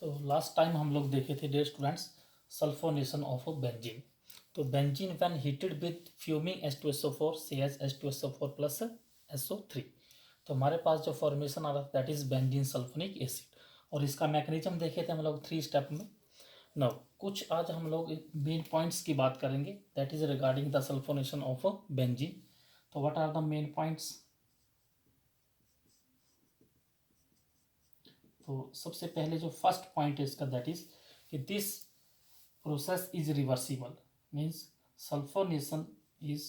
तो last time हम लोग देखे थे dear students sulphonation of benzene. तो benzene when heated with fuming H2SO4 CH H2SO4 plus SO3, तो हमारे पास जो फॉर्मेशन आ रहा था that is benzene sulphonic acid. और इसका मैकेनिज्म देखे थे हम लोग 3 स्टेप में। नाउ कुछ आज हम लोग मेन पॉइंट्स की बात करेंगे that is regarding the sulphonation of benzene. तो what are the main points? तो सबसे पहले जो फर्स्ट पॉइंट है इसका दैट इज कि this process is reversible, means sulfonation is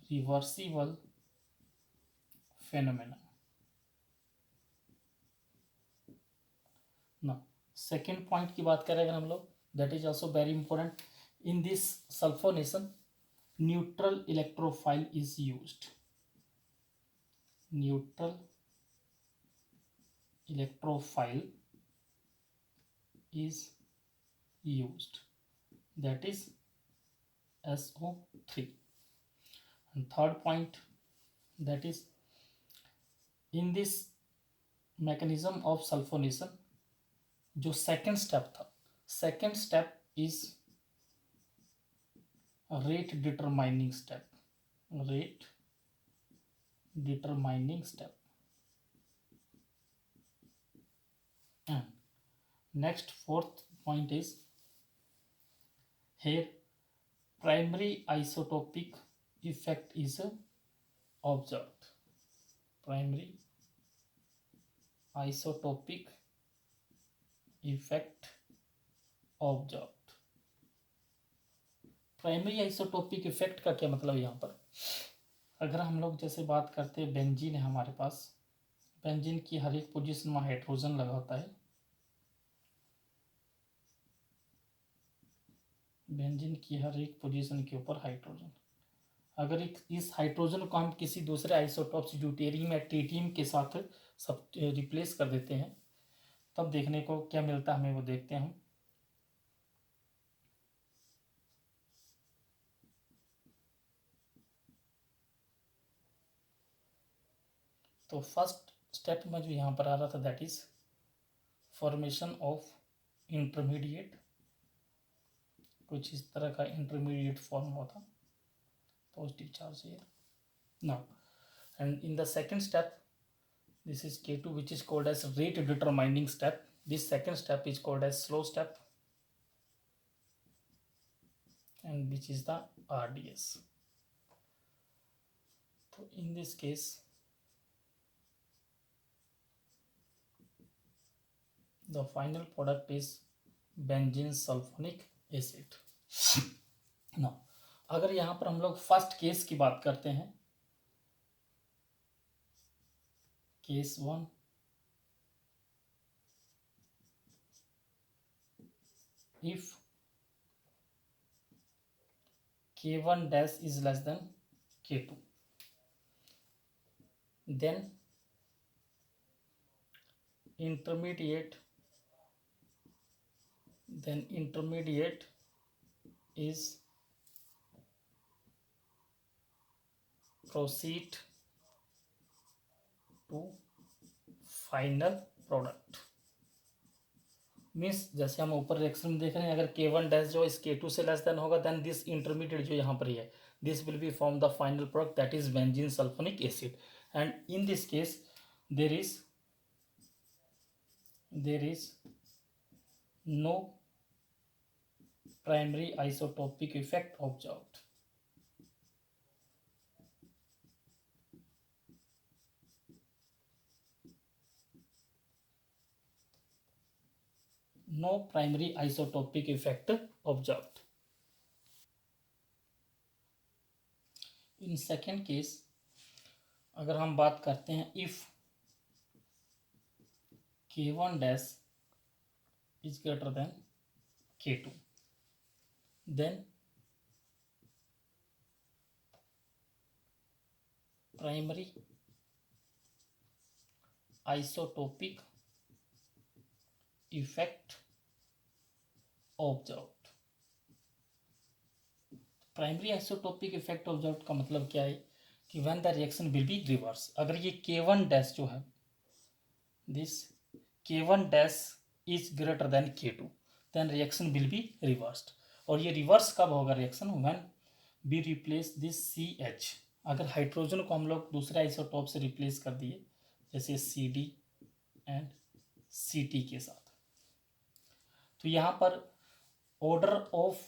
reversible phenomena. Now second point की बात करें अगर हम लोग, that is also very important. In this sulfonation neutral electrophile is used. Neutral electrophile is used, that is SO3. And third point, that is in this mechanism of sulfonation जो second step था, second step is rate determining step, rate determining step. And next fourth point is here primary isotopic effect is observed. Primary isotopic effect observed. Primary isotopic effect का क्या मतलब यहाँ पर? अगर हम लोग जैसे बात करते हैं बेंजीन है हमारे पास, बेंजीन की हर एक पोजीशन में हाइड्रोजन लगा होता है, बेंजीन की हर एक पोजीशन के ऊपर हाइड्रोजन। अगर इस हाइड्रोजन को हम किसी दूसरे आइसोटॉप्स ड्यूटेरियम या ट्रिटियम के साथ सब रिप्लेस कर देते हैं, तब देखने को क्या मिलता है हमें, वो देखते हैं हम। तो फर्स्ट स्टेप में जो यहाँ पर आ रहा था that is formation of intermediate, कुछ इस तरह का इंटरमीडिएट फॉर्म हुआ था, positive charge here now. And in the second step this is K2 which is called as rate determining step. This second step is called as slow step and which is the RDS. So in this case the final product is benzene sulfonic acid. Now अगर यहाँ पर हम लोग first case की बात करते हैं, case 1, if K1 dash is less than K2, then intermediate is proceed to final product. Means जैसे हम ऊपर रिएक्शन में देख रहे हैं, अगर K1 डैश जो इस K2 से लेस देन होगा देन दिस इंटरमीडिएट जो यहाँ पर ही है, this will B form the final product that is benzene sulphonic acid. And in this case there is no primary isotopic effect observed. No primary isotopic effect observed. In second case अगर हम बात करते हैं, if K1 dash is greater than K2, then primary isotopic effect observed। Primary isotopic effect observe का मतलब क्या है कि when the reaction will be reverse, अगर ये K1 डैश जो है, this K1 dash is greater than K2, then reaction will be reversed. और ये रिवर्स कब होगा reaction, when be replace this CH, अगर हाइड्रोजन को हम लोग दूसरे आइसोटोप से रिप्लेस कर दिए, जैसे CD एंड CT के साथ, तो यहाँ पर ऑर्डर ऑफ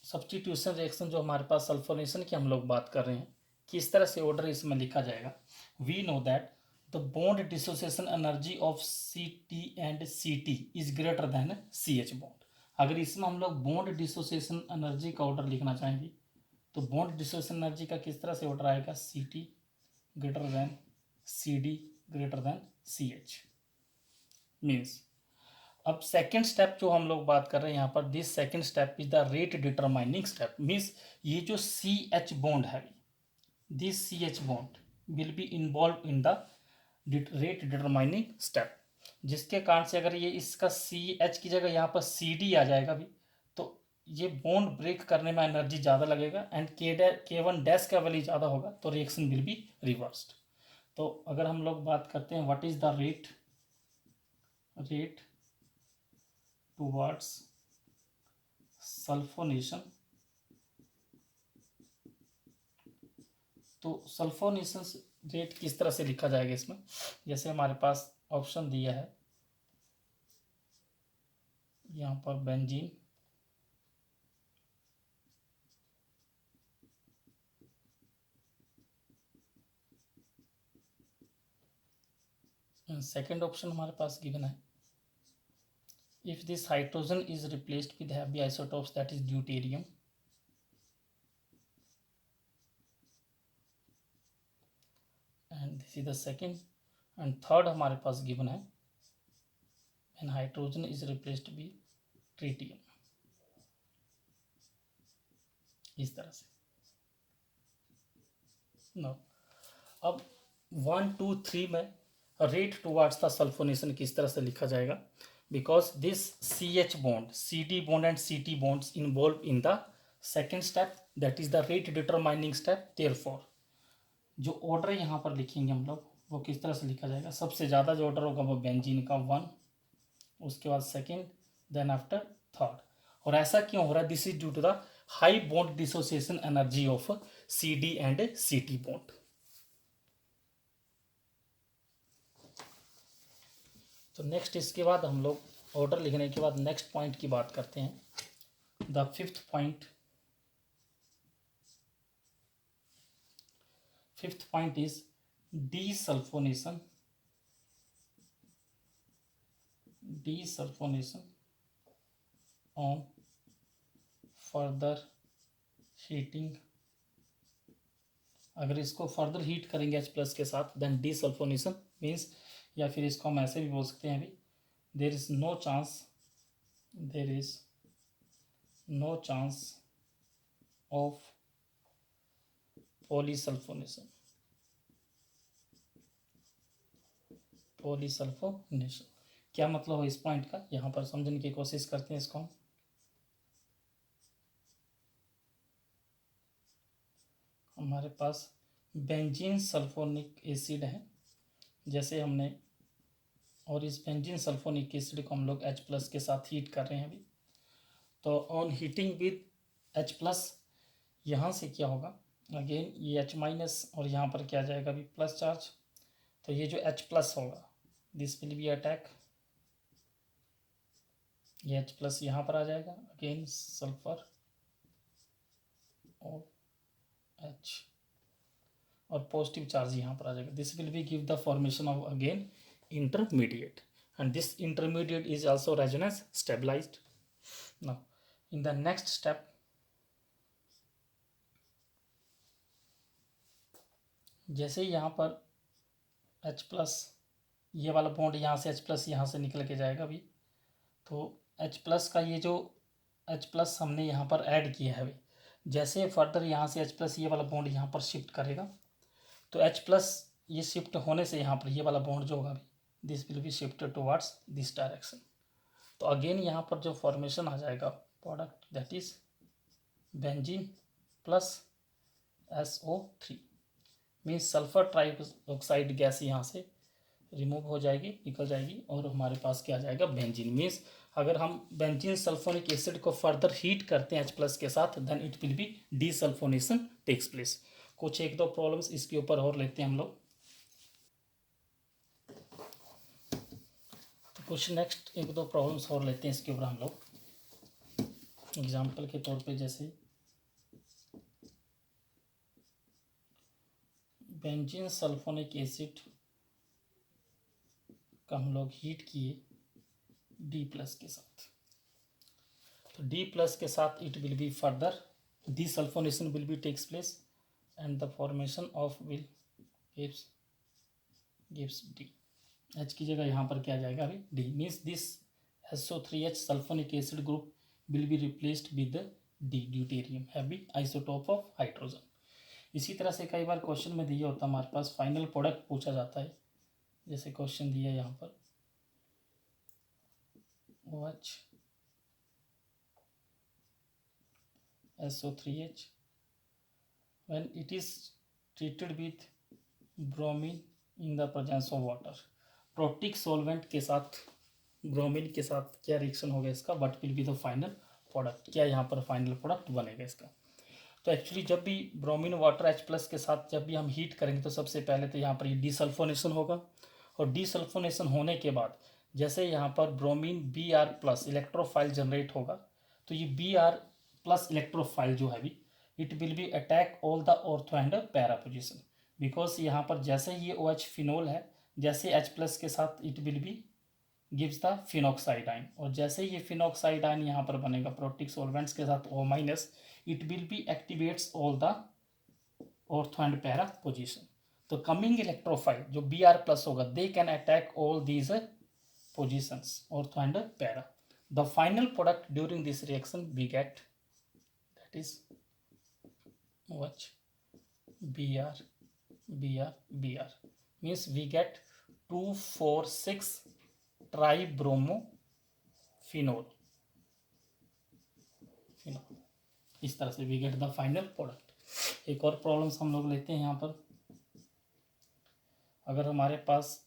सब्स्टिट्यूशन रिएक्शन जो हमारे पास सल्फोनेशन की हम लोग बात कर रहे हैं, किस तरह से ऑर्डर इसमें लिखा जाएगा। We know that the bond dissociation energy of CT and CT is greater than CH bond. अगर इसमें हम लोग बॉन्ड डिसोसिएशन एनर्जी का ऑर्डर लिखना चाहेंगे, तो बॉन्ड डिसोसिएशन एनर्जी का किस तरह से ऑर्डर आएगा, CT greater than CD greater than CH means. अब सेकेंड स्टेप जो हम लोग बात कर रहे हैं यहाँ पर, this second step is the rate determining step, means ये जो CH बॉन्ड है, this CH bond will be involve in the rate determining step, जिसके कारण से अगर ये इसका CH की जगह यहाँ पर CD आ जाएगा भी, तो ये बॉन्ड ब्रेक करने में एनर्जी ज़्यादा लगेगा एंड K1 डैश का वैल्यू ज़्यादा होगा, तो रिएक्शन विल बी रिवर्स्ड। तो अगर हम लोग बात करते हैं what is the rate towards sulphonation, तो सल्फोनेशन रेट किस तरह से लिखा जाएगा इसमें, जैसे हमारे पास ऑप्शन दिया है यहाँ पर बेंजीन, सेकेंड ऑप्शन हमारे पास गिवन है, if this hydrogen is replaced with heavy isotopes that is deuterium, and this is the second, and third हमारे पास given है when hydrogen is replaced with tritium, इस तरह से। नो अब 1 2 3 में रेट टुवर्ड्स द सल्फोनेशन किस तरह से लिखा जाएगा, because this CH bond, CD bond and CT bonds involved in the second step, that is the rate determining step, therefore जो ऑर्डर यहाँ पर लिखेंगे हम लोग वो किस तरह से लिखा जाएगा, सबसे ज़्यादा जो ऑर्डर होगा वो बेंजीन का 1, उसके बाद सेकेंड, देन आफ्टर थर्ड। और ऐसा क्यों हो रहा है, this is due to the high bond dissociation energy of CD and CT bond. तो नेक्स्ट इसके बाद हम लोग ऑर्डर लिखने के बाद नेक्स्ट पॉइंट की बात करते हैं, the fifth point is desulphonation on further heating. अगर इसको फर्दर हीट करेंगे H+ के साथ, देन डीसल्फोनेशन मीन्स, या फिर इसको हम ऐसे भी बोल सकते हैं अभी, there is no chance of polysulphonation. क्या मतलब है इस पॉइंट का, यहाँ पर समझने की कोशिश करते हैं इसको हम। हमारे पास बेंजीन सल्फोनिक एसिड है, जैसे हमने, और इस बेंजीन सल्फोनिक एसिड को हम लोग H+ के साथ हीट कर रहे हैं अभी। तो ऑन हीटिंग विद H+, यहाँ से क्या होगा, अगेन ये H- और यहाँ पर क्या जाएगा अभी प्लस चार्ज, तो ये जो H+ होगा दिस विल बी अटैक, ये H+ यहाँ पर आ जाएगा, अगेन सल्फर और H, और पॉजिटिव चार्ज यहाँ पर आ जाएगा, this will B give the formation of again intermediate, and this intermediate is also resonance stabilized. Now in the next step, जैसे यहाँ पर H+, ये वाला बॉन्ड यहाँ से H+ यहाँ से निकल के जाएगा अभी, तो H+ का ये जो H+ हमने यहाँ पर ऐड किया है अभी, जैसे फर्दर यहाँ से H+ ये वाला बॉन्ड यहाँ पर शिफ्ट करेगा, तो H+ ये शिफ्ट होने से यहाँ पर ये वाला बॉन्ड जो होगा अभी, this will be shifted towards this direction. तो अगेन यहाँ पर जो फॉर्मेशन आ जाएगा product, that is benzene plus SO3, means sulphur trioxide gas यहाँ से रिमूव हो जाएगी, निकल जाएगी, और हमारे पास क्या आ जाएगा, बेंजीन। मीन्स अगर हम बेंजीन सल्फोनिक एसिड को फर्दर हीट करते हैं H+ के साथ, then it will be desulphonation takes place. कुछ एक दो प्रॉब्लम्स इसके ऊपर और लेते हैं हम लोग। तो कुछ नेक्स्ट एक दो प्रॉब्लम्स और लेते हैं इसके ऊपर हम लोग। एग्जाम्पल के तौर पे जैसे बेंजीन सल्फोनिक एसिड का हम लोग हीट किए D+ के साथ, तो D+ के साथ it will be further desulphonation will be takes place and the formation of will gives D। H की जगह यहाँ पर क्या आ जाएगा अभी D। Means this SO3H sulphonic acid group will be replaced with D deuterium heavy isotope of hydrogen. इसी तरह से कई बार क्वेश्चन में दिया होता है हमारे पास फाइनल प्रोडक्ट पूछा जाता है। जैसे क्वेश्चन दिया यहाँ पर OH SO3H when it is treated with bromine in the presence of water, protic solvent के साथ ब्रोमीन के साथ क्या रिएक्शन होगा इसका, what will be the final product, क्या यहाँ पर फाइनल प्रोडक्ट बनेगा इसका। तो एक्चुअली जब भी ब्रोमीन वाटर H+ के साथ जब भी हम हीट करेंगे तो सबसे पहले तो यहाँ पर ये डीसल्फोनेशन होगा, और डीसल्फोनेशन होने के बाद जैसे यहाँ पर ब्रोमीन Br+ इलेक्ट्रोफाइल जनरेट होगा, तो ये Br+ इलेक्ट्रोफाइल जो है भी it will B attack all the ortho and para position, because यहाँ पर जैसे ये OH फिनोल है, जैसे H+ के साथ it will B gives the phenoxide ion, और जैसे ये फिनॉक्साइड आयन यहाँ पर बनेगा प्रोटिक सॉल्वेंट्स के साथ O-, it will be activates all the ortho and para position. तो कमिंग इलेक्ट्रोफाइल जो Br+ होगा they can attack all these positions ortho and para. The final product during this reaction we get that is OH Br means we get 2,4,6 tribromophenol. इस तरह से we get the final product. एक और problems हम लोग लेते हैं यहाँ पर। अगर हमारे पास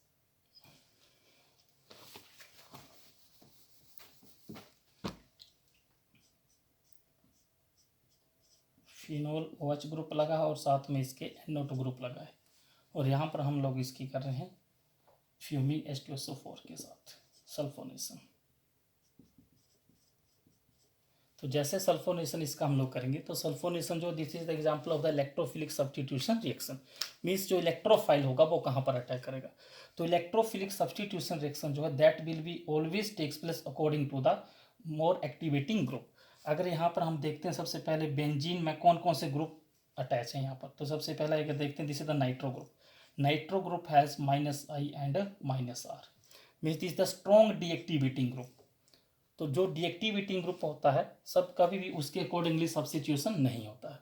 फिनोल OH ग्रुप लगा है और साथ में इसके NO2 ग्रुप लगा है, और यहाँ पर हम लोग इसकी कर रहे हैं फ्यूमिंग H2SO4 के साथ सल्फोनेशन। तो जैसे सल्फोनेशन इसका हम लोग करेंगे तो सल्फोनेशन जो this is the example of the electrophilic substitution reaction. Means जो इलेक्ट्रोफाइल होगा वो कहाँ पर अटैक करेगा, तो इलेक्ट्रोफिलिक सब्स्टिट्यूशन रिएक्शन जो है that will be always takes place according to the more activating group. अगर यहाँ पर हम देखते हैं सबसे पहले बेंजीन में कौन कौन से ग्रुप अटैच है यहाँ पर, तो सबसे पहला एक देखते हैं this is the nitro group. Nitro group has -I and -R, means this the strong deactivating group. तो जो डीएक्टिवेटिंग ग्रुप होता है सब कभी भी उसके अकॉर्डिंगली सब्स्टिट्यूशन नहीं होता है,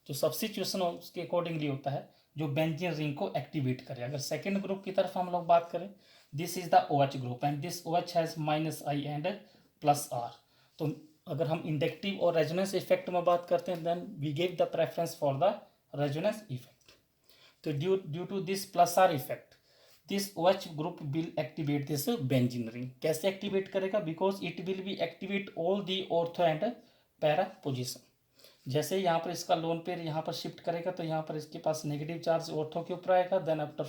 जो सब्स्टिट्यूशन उसके अकॉर्डिंगली होता है जो बेंजीन रिंग को एक्टिवेट करे। अगर सेकेंड ग्रुप की तरफ हम लोग बात करें, this is the OH group and this OH has -I and +R। तो अगर हम इंडक्टिव और रेजोनेंस इफेक्ट में बात करते हैं then we give the preference for the resonance effect. तो due to this +R effect this OH group will activate this benzene ring. कैसे एक्टिवेट करेगा, because it will be activate all the ortho and para position. जैसे यहाँ पर इसका lone pair यहाँ पर shift करेगा तो यहाँ पर इसके पास नेगेटिव चार्ज ऑर्थो के ऊपर आएगा, देन आफ्टर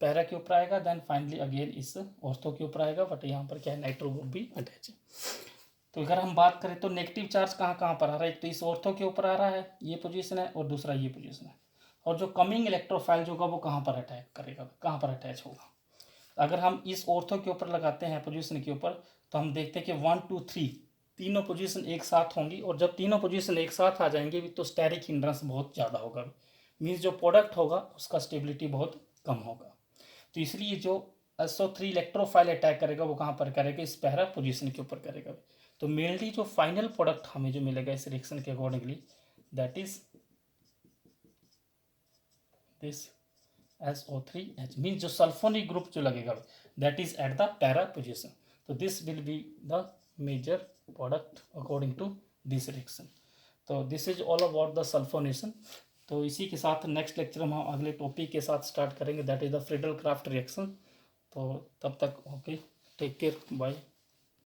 पैरा के ऊपर आएगा, देन फाइनली अगेन इस ऑर्थो के ऊपर आएगा, बट यहाँ पर क्या है नाइट्रो ग्रुप भी अटैच है। तो अगर हम बात करें तो नेगेटिव चार्ज कहाँ कहाँ पर आ रहा है, एक तो इस ऑर्थो के ऊपर आ रहा है ये पोजीशन है, और दूसरा ये पोजीशन है, और जो कमिंग इलेक्ट्रोफाइल जो होगा वो कहाँ पर अटैक करेगा, कहाँ पर अटैच होगा। अगर हम इस ऑर्थो के ऊपर लगाते हैं पोजीशन के ऊपर तो हम देखते हैं कि 1 2 3 तीनों पोजीशन एक साथ होंगी, और जब तीनों पोजीशन एक साथ आ जाएंगे तो स्टेरिक हिंड्रेंस बहुत ज़्यादा होगा, मीन्स जो प्रोडक्ट होगा उसका स्टेबिलिटी बहुत कम होगा। तो इसलिए जो SO3 इलेक्ट्रोफाइल अटैक करेगा वो कहाँ पर करेगा, इस पैरा पोजीशन के ऊपर करेगा। तो मेनली जो फाइनल प्रोडक्ट हमें जो मिलेगा इस रिएक्शन के accordingly that is this SO3H, means जो सल्फोनिक ग्रुप जो लगेगा that is at the para position. तो this will be the major product according to this reaction. तो this is all about the sulphonation. तो इसी के साथ नेक्स्ट लेक्चर हम अगले टॉपिक के साथ स्टार्ट करेंगे, that is the Friedel craft reaction. तो तब तक ओके, टेक केयर, बाय।